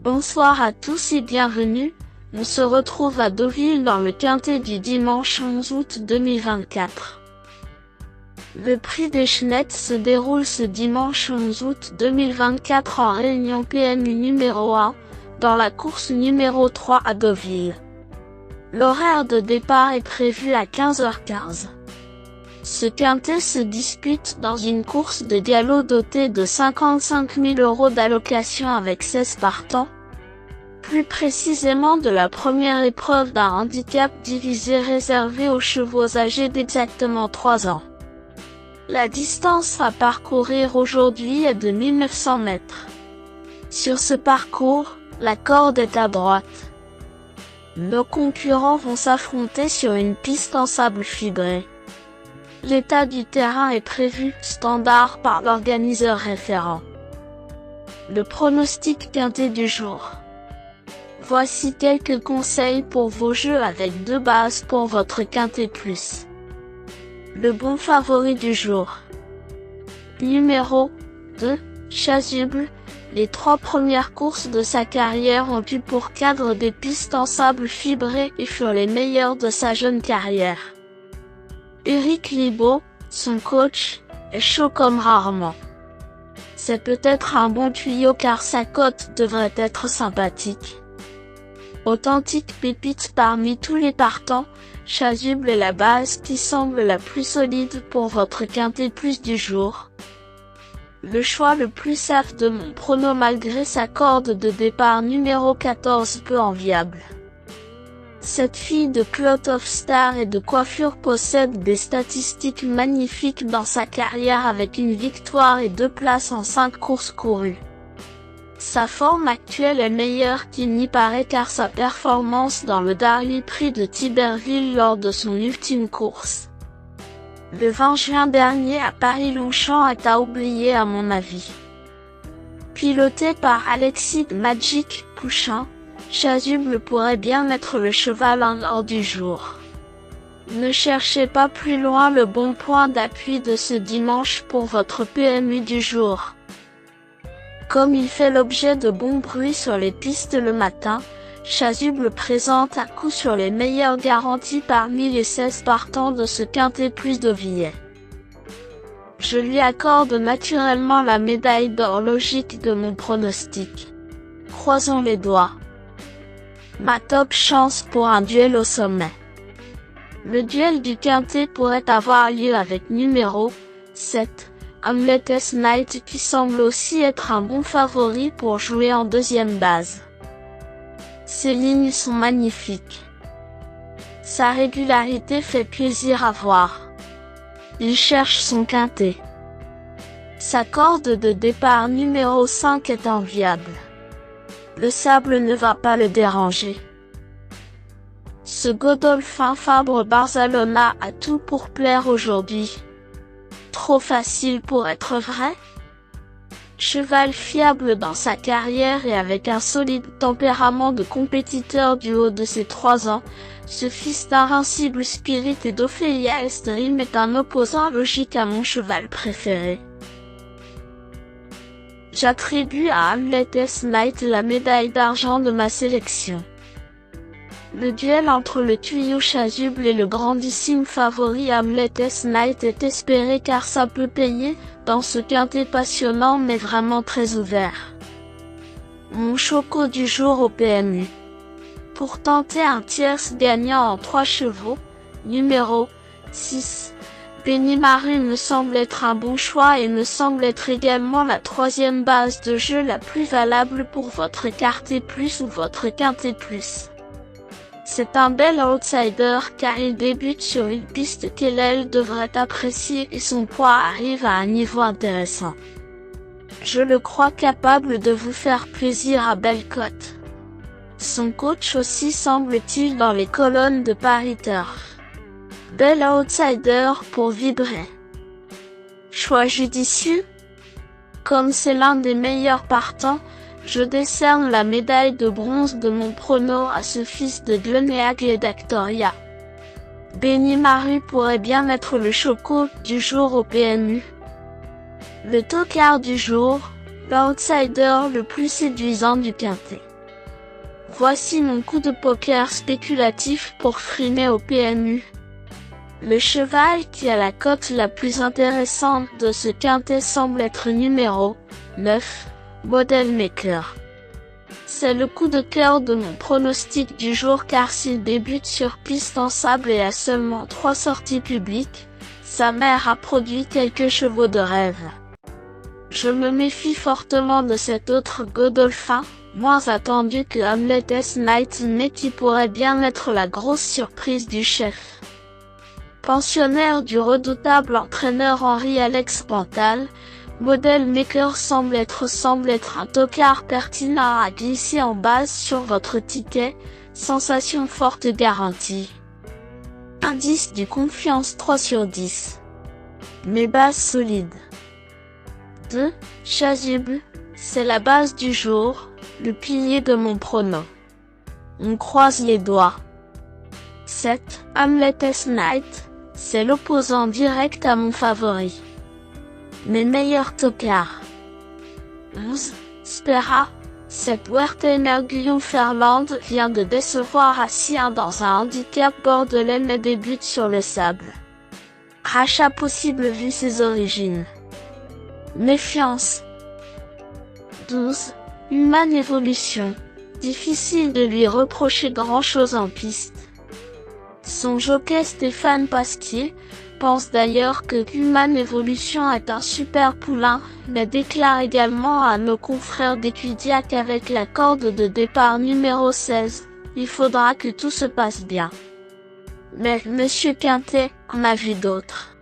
Bonsoir à tous et bienvenue, on se retrouve à Deauville dans le quintet du dimanche 11 août 2024. Le prix des Schnettes se déroule ce dimanche 11 août 2024 en réunion PMU numéro 1, dans la course numéro 3 à Deauville. L'horaire de départ est prévu à 15h15. Ce quintet se dispute dans une course de galop dotée de 55 000 € d'allocation avec 16 partants. Plus précisément de la première épreuve d'un handicap divisé réservé aux chevaux âgés d'exactement 3 ans. La distance à parcourir aujourd'hui est de 1900 mètres. Sur ce parcours, la corde est à droite. Nos concurrents vont s'affronter sur une piste en sable fibré. L'état du terrain est prévu standard par l'organiseur référent. Le pronostic quintet du jour. Voici quelques conseils pour vos jeux avec 2 bases pour votre quintet plus. Le bon favori du jour. Numéro 2, Chasuble. Les 3 premières courses de sa carrière ont eu pour cadre des pistes en sable fibré et furent les meilleures de sa jeune carrière. Eric Libaud, son coach, est chaud comme rarement. C'est peut-être un bon tuyau car sa cote devrait être sympathique. Authentique pépite parmi tous les partants, Chasuble est la base qui semble la plus solide pour votre quintet plus du jour. Le choix le plus safe de mon prono malgré sa corde de départ numéro 14 peu enviable. Cette fille de Cloth of Star et de coiffure possède des statistiques magnifiques dans sa carrière avec une victoire et 2 places en 5 courses courues. Sa forme actuelle est meilleure qu'il n'y paraît car sa performance dans le Derby Prix de Tiberville lors de son ultime course. Le 20 juin dernier à Paris-Longchamp est à oublier à mon avis. Piloté par Alexis Magic Pouchin, Chasuble pourrait bien être le cheval en or du jour. Ne cherchez pas plus loin le bon point d'appui de ce dimanche pour votre PMU du jour. Comme il fait l'objet de bons bruits sur les pistes le matin, Chasuble présente à coup sur les meilleures garanties parmi les 16 partants de ce quintet plus deauvillais. Je lui accorde naturellement la médaille d'or logique de mon pronostic. Croisons les doigts. Ma top chance pour un duel au sommet. Le duel du quintet pourrait avoir lieu avec numéro 7, Hamlet's Knight qui semble aussi être un bon favori pour jouer en deuxième base. Ses lignes sont magnifiques. Sa régularité fait plaisir à voir. Il cherche son quintet. Sa corde de départ numéro 5 est enviable. Le sable ne va pas le déranger. Ce Godolphin Fabre Barzalona a tout pour plaire aujourd'hui. Trop facile pour être vrai? Cheval fiable dans sa carrière et avec un solide tempérament de compétiteur du haut de ses 3 ans, ce fils d'Invincible Spirit et d'Ophélia Estrim est un opposant logique à mon cheval préféré. J'attribue à Hamlet's Knight la médaille d'argent de ma sélection. Le duel entre le tuyau Chasuble et le grandissime favori Hamlet's Knight est espéré car ça peut payer, dans ce quintet passionnant mais vraiment très ouvert. Mon choco du jour au PMU. Pour tenter un tierce gagnant en 3 chevaux, numéro 6, Benimaru me semble être un bon choix et me semble être également la 3e base de jeu la plus valable pour votre quintet plus ou votre quintet plus. C'est un bel outsider car il débute sur une piste qu'elle devrait apprécier et son poids arrive à un niveau intéressant. Je le crois capable de vous faire plaisir à belle cote. Son coach aussi semble-t-il dans les colonnes de Paris Turf. Bel outsider pour vibrer. Choix judicieux? Comme c'est l'un des meilleurs partants, je décerne la médaille de bronze de mon prono à ce fils de Gleneag et d'Actoria. Benimaru pourrait bien être le choco du jour au PMU. Le tocard du jour, l'outsider le plus séduisant du quintet. Voici mon coup de poker spéculatif pour frimer au PMU. Le cheval qui a la cote la plus intéressante de ce quintet semble être numéro 9, Model Maker. C'est le coup de cœur de mon pronostic du jour car s'il débute sur piste en sable et a seulement 3 sorties publiques, sa mère a produit quelques chevaux de rêve. Je me méfie fortement de cet autre Godolphin, moins attendu que Hamlet's Knight mais qui pourrait bien être la grosse surprise du chef. Pensionnaire du redoutable entraîneur Henri-Alex Pantal, Model Maker semble être un tocard pertinent à glisser en base sur votre ticket, sensation forte garantie. Indice du confiance 3 sur 10. Mes bases solides. 2. Chasuble, c'est la base du jour, le pilier de mon prono. On croise les doigts. 7. Hamlet's Knight, c'est l'opposant direct à mon favori. Mes meilleurs tocards. 11. Spera, cette Werthener Guillaume Ferland vient de décevoir Assien dans un handicap bordelais mais débute sur le sable. Rachat possible vu ses origines. Méfiance. 12. Human Evolution, difficile de lui reprocher grand-chose en piste. Son jockey Stéphane Pasquier pense d'ailleurs que Human Evolution est un super poulain, mais déclare également à nos confrères d'Equidia qu'avec la corde de départ numéro 16, il faudra que tout se passe bien. Mais Monsieur Quintet en a vu d'autres.